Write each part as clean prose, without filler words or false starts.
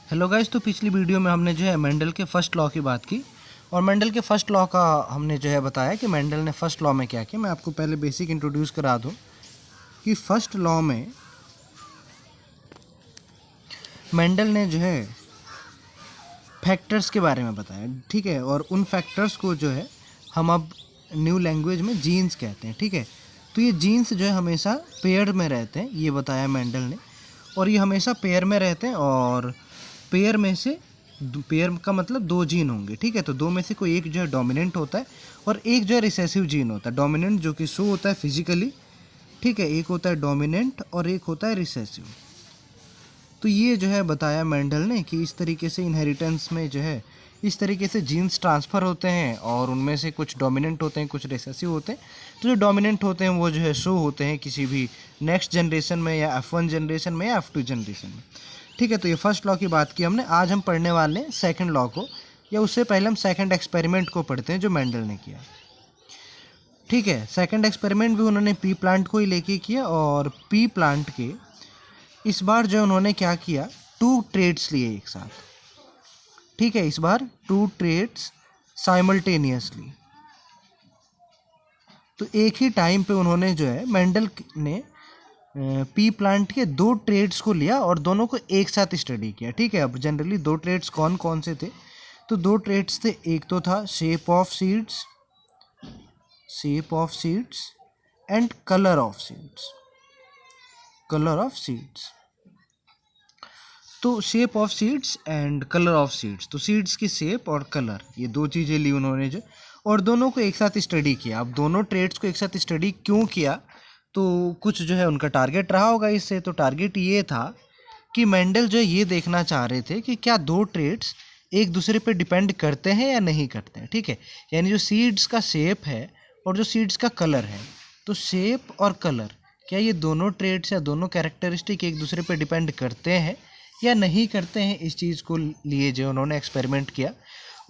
Hello guys. तो पिछली video में हमने जो है मेंडल के फर्स्ट लॉ की बात की और मेंडल के फर्स्ट लॉ का हमने जो है बताया कि मेंडल ने फर्स्ट लॉ में क्या किया। मैं आपको पहले बेसिक इंट्रोड्यूस करा दूं कि फर्स्ट लॉ में मेंडल ने जो है फैक्टर्स के बारे में बताया, ठीक है। और उन फैक्टर्स को जो है हम अब न्यू लैंग्वेज में जीन्स कहते हैं, ठीक है। तो ये जीन्स जो है हमेशा पेयर में रहते हैं, ये बताया मेंडल ने। और ये हमेशा पेयर में रहते हैं और पेयर में से पेयर का मतलब दो जीन होंगे, ठीक है। तो दो में से कोई एक जो है डोमिनेंट होता है और एक जो है रिसेसिव जीन होता है। डोमिनेंट जो कि शो होता है फिजिकली, ठीक है, एक होता है डोमिनेंट और एक होता है रिसेसिव। तो ये जो है बताया मेंडल ने कि इस तरीके से इनहेरिटेंस में जो है इस तरीके से जीन्स ट्रांसफ़र होते हैं और उनमें से कुछ डोमिनेंट होते हैं, कुछ रिसेसिव होते हैं। तो जो डोमिनेंट होते हैं वो जो है शो होते हैं किसी भी नेक्स्ट जनरेशन में या F1 जनरेशन में या F2 जनरेशन में, ठीक है। तो ये फर्स्ट लॉ की बात की हमने। आज हम पढ़ने वाले हैं सेकंड लॉ को, या उससे पहले हम सेकंड एक्सपेरिमेंट को पढ़ते हैं जो मेंडल ने किया, ठीक है। सेकंड एक्सपेरिमेंट भी उन्होंने पी प्लांट को ही लेके किया और पी प्लांट के इस बार जो उन्होंने क्या किया, 2 ट्रेड्स लिए एक साथ, ठीक है। इस बार 2 ट्रेड्स साइमल्टेनियसली। तो एक ही टाइम पे उन्होंने जो है मेंडल ने पी प्लांट के 2 ट्रेड्स को लिया और दोनों को एक साथ स्टडी किया, ठीक है। अब जनरली 2 ट्रेड्स कौन कौन से थे? तो 2 ट्रेड्स थे, एक तो था shape of seeds and colour of seeds. तो shape of seeds and colour of seeds, तो सीड्स की शेप और कलर, ये दो चीज़ें ली उन्होंने जो, और दोनों को एक साथ स्टडी किया। अब दोनों ट्रेड्स को एक साथ स्टडी क्यों किया? तो कुछ जो है उनका टारगेट रहा होगा इससे। तो टारगेट ये था कि मेंडल जो है ये देखना चाह रहे थे कि क्या 2 ट्रेड्स एक दूसरे पे डिपेंड करते हैं या नहीं करते हैं, ठीक है। यानी जो सीड्स का शेप है और जो सीड्स का कलर है, तो शेप और कलर, क्या ये दोनों ट्रेड्स या दोनों कैरेक्टरिस्टिक एक दूसरे पे डिपेंड करते हैं या नहीं करते हैं? इस चीज़ को लिए जो उन्होंने एक्सपेरिमेंट किया।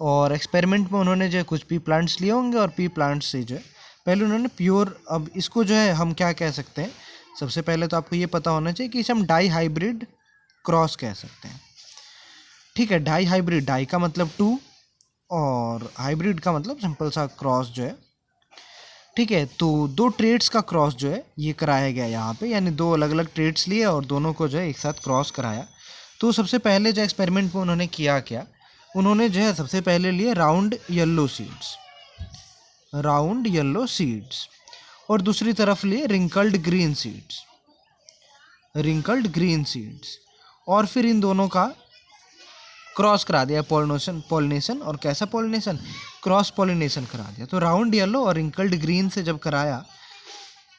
और एक्सपेरिमेंट में उन्होंने जो है कुछ पी प्लांट्स लिए होंगे और पी प्लांट्स से जो है पहले उन्होंने प्योर, अब इसको जो है हम क्या कह सकते हैं, सबसे पहले तो आपको ये पता होना चाहिए कि इसे हम डाई हाइब्रिड क्रॉस कह सकते हैं, ठीक है। डाई हाइब्रिड, डाई का मतलब 2 और हाइब्रिड का मतलब सिंपल सा क्रॉस जो है, ठीक है। तो 2 ट्रेड्स का क्रॉस जो है ये कराया गया यहाँ पे, यानी 2 अलग अलग ट्रेड्स लिए और दोनों को जो है एक साथ क्रॉस कराया। तो सबसे पहले जो एक्सपेरिमेंट में उन्होंने किया क्या, उन्होंने जो है सबसे पहले लिए राउंड येलो सीड्स और दूसरी तरफ लिए रिंकल्ड ग्रीन सीड्स और फिर इन दोनों का क्रॉस करा दिया, पॉलिनेशन। और कैसा पॉलिनेशन? क्रॉस पॉलिनेशन करा दिया। तो राउंड येलो और रिंकल्ड ग्रीन से जब कराया,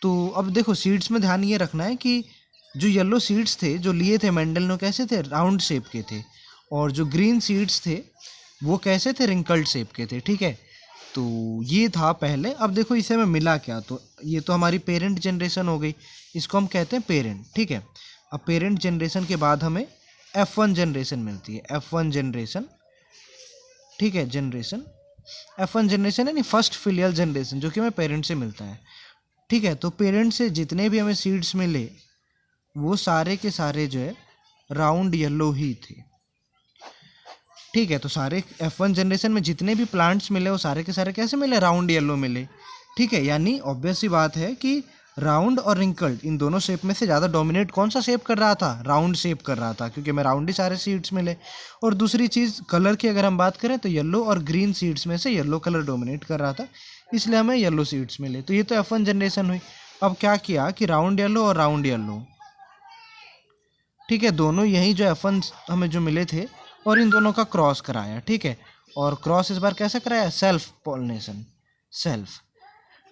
तो अब देखो सीड्स में ध्यान ये रखना है कि जो येलो सीड्स थे जो लिए थे मेंडल ने, कैसे थे? राउंड शेप के थे। और जो ग्रीन सीड्स थे वो कैसे थे? रिंकल्ड शेप के थे, ठीक है। तो ये था पहले। अब देखो इसे में मिला क्या, तो ये तो हमारी पेरेंट जनरेशन हो गई, इसको हम कहते हैं पेरेंट, ठीक है। अब पेरेंट जनरेशन के बाद हमें F1 जनरेशन मिलती है, F1 जनरेशन, ठीक है। F1 जनरेशन यानी फर्स्ट फिलियल जनरेशन, जो कि हमें पेरेंट से मिलता है, ठीक है। तो पेरेंट से जितने भी हमें सीड्स मिले वो सारे के सारे जो है राउंड येलो ही थे, ठीक है। तो सारे F1 जनरेशन में जितने भी प्लांट्स मिले वो सारे के सारे कैसे मिले? राउंड येलो मिले, ठीक है। यानी ऑब्वियस सी बात है कि राउंड और रिंकल्ड इन दोनों शेप में से ज़्यादा डोमिनेट कौन सा शेप कर रहा था? राउंड शेप कर रहा था, क्योंकि हमें राउंड ही सारे सीड्स मिले। और दूसरी चीज़ कलर की अगर हम बात करें तो येलो और ग्रीन सीड्स में से येलो कलर डोमिनेट कर रहा था, इसलिए हमें येलो सीड्स मिले। तो ये तो F1 जनरेशन हुई। अब क्या किया कि राउंड येलो और राउंड येलो, ठीक है, दोनों यही जो F1 हमें जो मिले थे और इन दोनों का क्रॉस कराया, ठीक है। और क्रॉस इस बार कैसे कराया? सेल्फ पॉलिनेशन,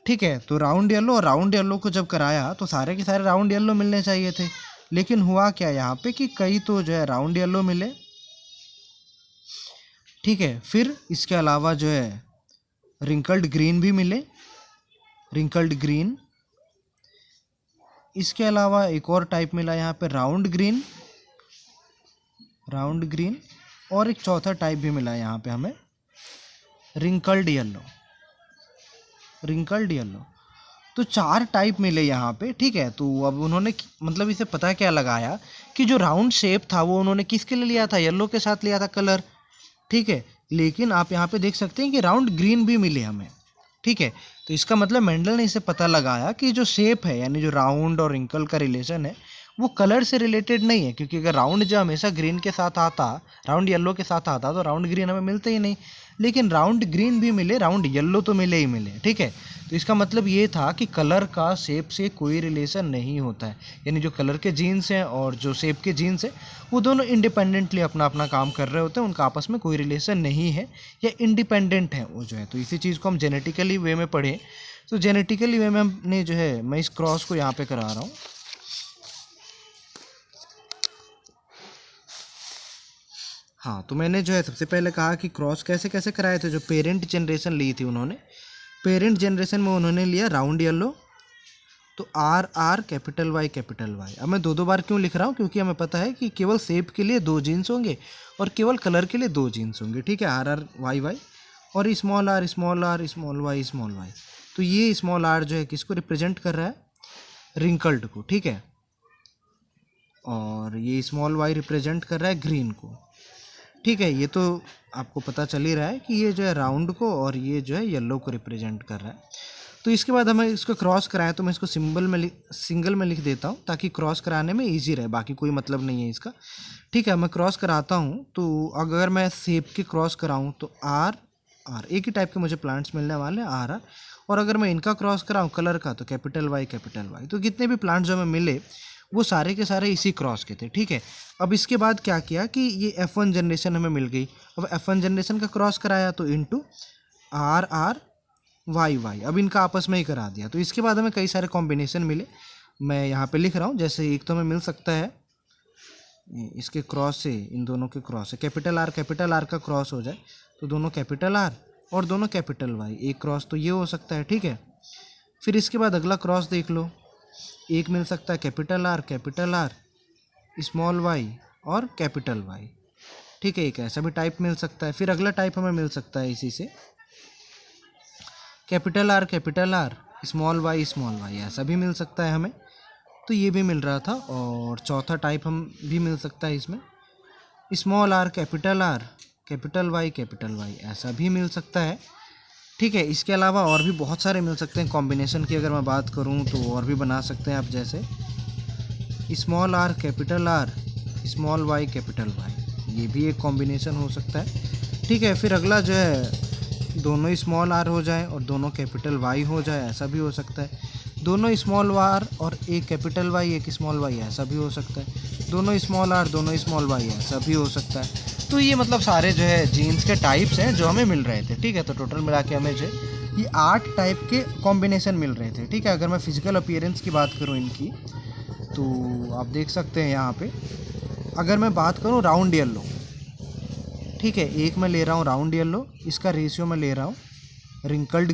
ठीक है। तो राउंड येलो और राउंड येलो को जब कराया तो सारे के सारे राउंड येलो मिलने चाहिए थे, लेकिन हुआ क्या यहाँ पे कि कई तो जो है राउंड येलो मिले, ठीक है। फिर इसके अलावा जो है रिंकल्ड ग्रीन भी मिले, रिंकल्ड ग्रीन। इसके अलावा एक और टाइप मिला यहाँ पे राउंड ग्रीन, और एक चौथा टाइप भी मिला यहाँ पे हमें रिंकल्ड येलो। तो 4 टाइप मिले यहाँ पे, ठीक है। तो अब उन्होंने मतलब इसे पता क्या लगाया कि जो राउंड शेप था वो उन्होंने किसके लिए लिया था, येलो के साथ लिया था कलर, ठीक है। लेकिन आप यहाँ पे देख सकते हैं कि राउंड ग्रीन भी मिले हमें, ठीक है। तो इसका मतलब मेंडल ने इसे पता लगाया कि जो शेप है यानी जो राउंड और रिंकल का रिलेशन है वो कलर से रिलेटेड नहीं है, क्योंकि अगर राउंड जो हमेशा ग्रीन के साथ आता, राउंड येलो के साथ आता तो राउंड ग्रीन हमें मिलते ही नहीं। लेकिन राउंड ग्रीन भी मिले, राउंड येलो तो मिले ही मिले, ठीक है। तो इसका मतलब ये था कि कलर का शेप से कोई रिलेशन नहीं होता है, यानी जो कलर के जीन्स हैं और जो शेप के जीन्स हैं वो दोनों इंडिपेंडेंटली अपना अपना काम कर रहे होते हैं, उनका आपस में कोई रिलेशन नहीं है या इंडिपेंडेंट है वो जो है। तो इसी चीज़ को हम जेनेटिकली वे में पढ़ें, तो जेनेटिकली वे में हमने जो है, मैं इस क्रॉस को यहाँ पे करा रहा हूँ। हाँ, तो मैंने जो है सबसे पहले कहा कि क्रॉस कैसे कैसे कराए थे। जो पेरेंट जनरेशन ली थी उन्होंने, पेरेंट जनरेशन में उन्होंने लिया राउंड येलो, तो R R capital Y capital Y. अब मैं 2 बार क्यों लिख रहा हूँ, क्योंकि हमें पता है कि केवल शेप के लिए 2 जीन्स होंगे और केवल कलर के लिए 2 जीन्स होंगे, ठीक है। आर आर वाई वाई और small R small R small Y small Y. तो ये स्मॉल आर जो है किसको रिप्रेजेंट कर रहा है, रिंकल्ड को, ठीक है। और ये स्मॉल वाई रिप्रेजेंट कर रहा है ग्रीन को, ठीक है। ये तो आपको पता चल ही रहा है कि ये जो है राउंड को और ये जो है येलो को रिप्रेजेंट कर रहा है। तो इसके बाद हमें इसको क्रॉस कराएं, तो मैं इसको सिंगल में लिख देता हूँ ताकि क्रॉस कराने में इजी रहे, बाकी कोई मतलब नहीं है इसका, ठीक है। मैं क्रॉस कराता हूँ, तो अगर मैं शेप के क्रॉस कराऊँ तो आर आर, एक ही टाइप के मुझे प्लांट्स मिलने वाले हैं आर आर। और अगर मैं इनका क्रॉस कराऊँ कलर का तो कैपिटल वाई कैपिटल वाई। तो जितने भी प्लांट्स जो हमें मिले वो सारे के सारे इसी क्रॉस के थे, ठीक है। अब इसके बाद क्या किया कि ये F1 जनरेशन हमें मिल गई। अब F1 जनरेशन का क्रॉस कराया तो into R R Y Y, अब इनका आपस में ही करा दिया। तो इसके बाद हमें कई सारे कॉम्बिनेशन मिले, मैं यहाँ पे लिख रहा हूँ। जैसे एक तो हमें मिल सकता है इसके क्रॉस से, इन दोनों के क्रॉस से कैपिटल आर का क्रॉस हो जाए तो दोनों कैपिटल आर और दोनों कैपिटल वाई, एक क्रॉस तो ये हो सकता है, ठीक है। फिर इसके बाद अगला क्रॉस देख लो, एक मिल सकता है कैपिटल आर स्मॉल वाई और कैपिटल वाई, ठीक है। एक ऐसा भी टाइप मिल सकता है। फिर अगला टाइप हमें मिल सकता है इसी से कैपिटल आर स्मॉल वाई, ऐसा भी मिल सकता है हमें, तो ये भी मिल रहा था। और चौथा टाइप हम भी मिल सकता है इसमें स्मॉल आर कैपिटल वाई, ऐसा भी मिल सकता है, ठीक है। इसके अलावा और भी बहुत सारे मिल सकते हैं। कॉम्बिनेशन की अगर मैं बात करूं तो और भी बना सकते हैं आप, जैसे small R small Y capital Y, ये भी एक कॉम्बिनेशन हो सकता है, ठीक है। फिर अगला जो है दोनों स्मॉल आर हो जाए और दोनों कैपिटल वाई हो जाए, ऐसा भी हो सकता है। दोनों स्मॉल आर और एक कैपिटल वाई एक स्मॉल वाई, ऐसा भी हो सकता है। दोनों स्मॉल आर दोनों स्मॉल वाई, ऐसा भी हो सकता है। तो ये मतलब सारे जो है जीन्स के टाइप्स हैं जो हमें मिल रहे थे, ठीक है। तो टोटल मिला के हमें जो ये 8 टाइप के कॉम्बिनेशन मिल रहे थे, ठीक है। अगर मैं फिजिकल अपीयरेंस की बात करूँ इनकी, तो आप देख सकते हैं यहाँ पे, अगर मैं बात करूँ राउंड येलो, ठीक है, एक मैं ले रहा हूँ राउंड येलो, इसका रेशियो मैं ले रहा हूँ रिंकल्ड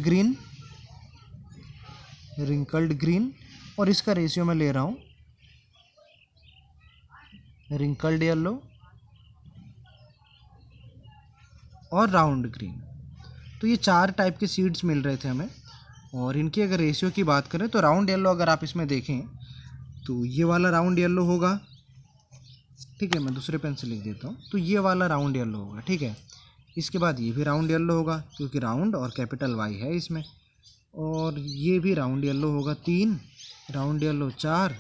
ग्रीन और इसका रेशियो मैं ले रहा हूँ रिंकल्ड येलो और राउंड ग्रीन। तो ये 4 टाइप के सीड्स मिल रहे थे हमें। और इनकी अगर रेशियो की बात करें तो राउंड येलो अगर आप इसमें देखें तो ये वाला राउंड येलो होगा, ठीक है। मैं दूसरे पेन से लिख देता हूँ, तो ये वाला राउंड येलो होगा, ठीक है। इसके बाद ये भी राउंड येलो होगा क्योंकि राउंड और कैपिटल वाई है इसमें, और ये भी राउंड येलो होगा 3, राउंड येलो 4।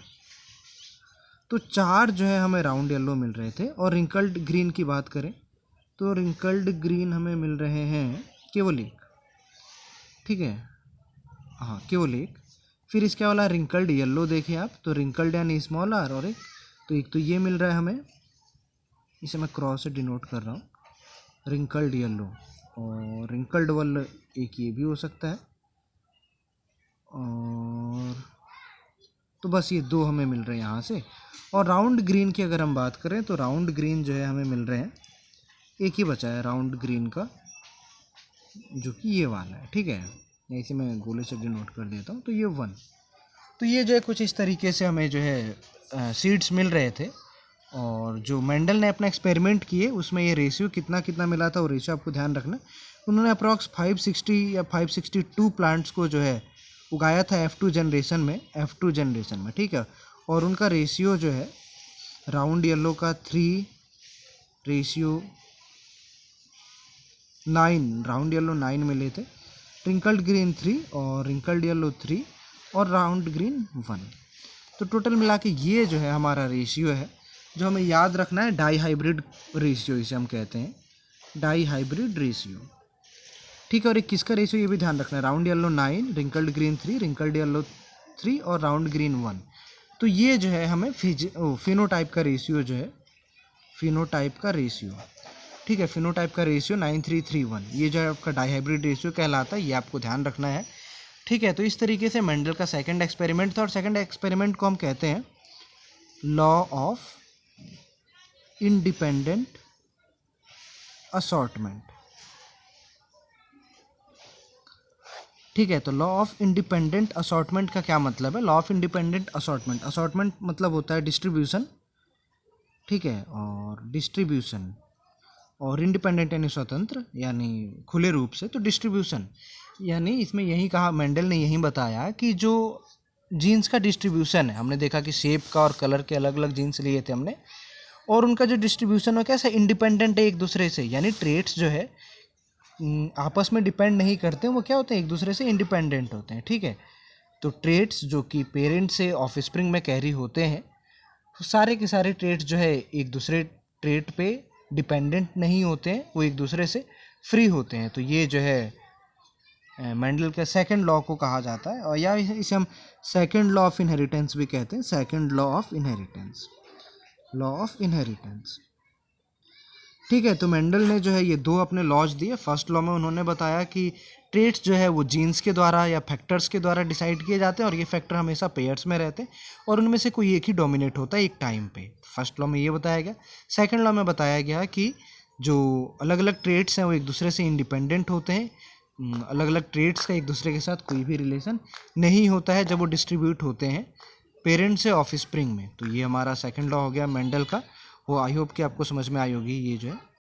तो 4 जो है हमें राउंड येलो मिल रहे थे। और रिंकल्ड ग्रीन की बात करें तो रिंकल्ड ग्रीन हमें मिल रहे हैं केवल एक, ठीक है, हाँ केवल एक। फिर इसके वाला रिंकल्ड येलो देखें आप, तो रिंकल्ड यानी स्मॉल आर और एक तो ये मिल रहा है हमें, इसे मैं क्रॉस से डिनोट कर रहा हूँ रिंकल्ड येलो। और रिंकल्ड वाला एक ये भी हो सकता है। और तो बस ये 2 हमें मिल रहे हैं यहाँ से। और राउंड ग्रीन की अगर हम बात करें तो राउंड ग्रीन जो है हमें मिल रहे हैं, एक ही बचा है राउंड ग्रीन का, जो कि ये वाला है, ठीक है। इसे मैं गोले से डिनोट कर देता हूँ, तो ये 1। तो ये जो है कुछ इस तरीके से हमें जो है सीड्स मिल रहे थे। और जो मेंडल ने अपना एक्सपेरिमेंट किए उसमें ये रेशियो कितना कितना मिला था, वो रेशियो आपको ध्यान रखना। उन्होंने अप्रॉक्स 560 या 562 प्लांट्स को जो है उगाया था F2 जनरेशन में, ठीक है। और उनका रेशियो जो है राउंड येलो का 3:9, राउंड येलो 9 मिले थे, रिंकल्ड ग्रीन 3 और रिंकल्ड येलो 3 और राउंड ग्रीन 1। तो टोटल मिला के ये जो है हमारा रेशियो है जो हमें याद रखना है, डाई हाइब्रिड रेशियो इसे हम कहते हैं, डाई हाइब्रिड रेशियो, ठीक है। और एक किसका रेशियो ये भी ध्यान रखना है, round yellow 9, wrinkled green 3, wrinkled yellow 3 और राउंड ग्रीन 1। तो ये जो है हमें फिनोटाइप का रेशियो जो है, फिनोटाइप का रेशियो, ठीक है, फिनोटाइप का रेशियो 9331, ये जो है आपका डाई हाइब्रिड रेशियो कहलाता है, ये आपको ध्यान रखना है, ठीक है। तो इस तरीके से मेंडल का सेकंड एक्सपेरिमेंट था, और सेकंड एक्सपेरिमेंट को हम कहते हैं लॉ ऑफ इंडिपेंडेंट असॉर्टमेंट, ठीक है। तो लॉ ऑफ इंडिपेंडेंट असॉर्टमेंट का क्या मतलब है, law of independent assortment, assortment मतलब होता है डिस्ट्रीब्यूशन, ठीक है, और डिस्ट्रीब्यूशन, और इंडिपेंडेंट यानी स्वतंत्र यानी खुले रूप से, तो डिस्ट्रीब्यूशन यानी इसमें यही कहा, मेंडल ने यही बताया कि जो जीन्स का डिस्ट्रीब्यूशन है, हमने देखा कि शेप का और कलर के अलग अलग जीन्स लिए थे हमने, और उनका जो डिस्ट्रीब्यूशन है कैसा इंडिपेंडेंट है एक दूसरे से, यानी ट्रेट्स जो है आपस में डिपेंड नहीं करते, वो क्या होते हैं एक दूसरे से इंडिपेंडेंट होते हैं, ठीक है। तो ट्रेट्स जो कि पेरेंट से ऑफस्प्रिंग में कैरी होते हैं, तो सारे के सारे ट्रेट्स जो है एक दूसरे ट्रेट पे डिपेंडेंट नहीं होते हैं, वो एक दूसरे से फ्री होते हैं। तो ये जो है मेंडल के सेकंड लॉ को कहा जाता है, और या इसे हम सेकंड लॉ ऑफ इनहेरिटेंस भी कहते हैं, second law of inheritance, law of inheritance, ठीक है। तो मेंडल ने जो है ये दो अपने लॉज दिए। फर्स्ट लॉ में उन्होंने बताया कि ट्रेट्स जो है वो जीन्स के द्वारा या फैक्टर्स के द्वारा डिसाइड किए जाते हैं, और ये फैक्टर हमेशा पेयर्स में रहते हैं, और उनमें से कोई एक ही डोमिनेट होता है एक टाइम पे। फर्स्ट लॉ में ये बताया गया। सेकंड लॉ में बताया गया कि जो अलग अलग ट्रेट्स हैं वो एक दूसरे से इंडिपेंडेंट होते हैं, अलग अलग ट्रेट्स का एक दूसरे के साथ कोई भी रिलेशन नहीं होता है जब वो डिस्ट्रीब्यूट होते हैं पेरेंट से ऑफस्प्रिंग में। तो ये हमारा सेकंड लॉ हो गया मेंडल का। वो आई होप कि आपको समझ में आई होगी ये जो है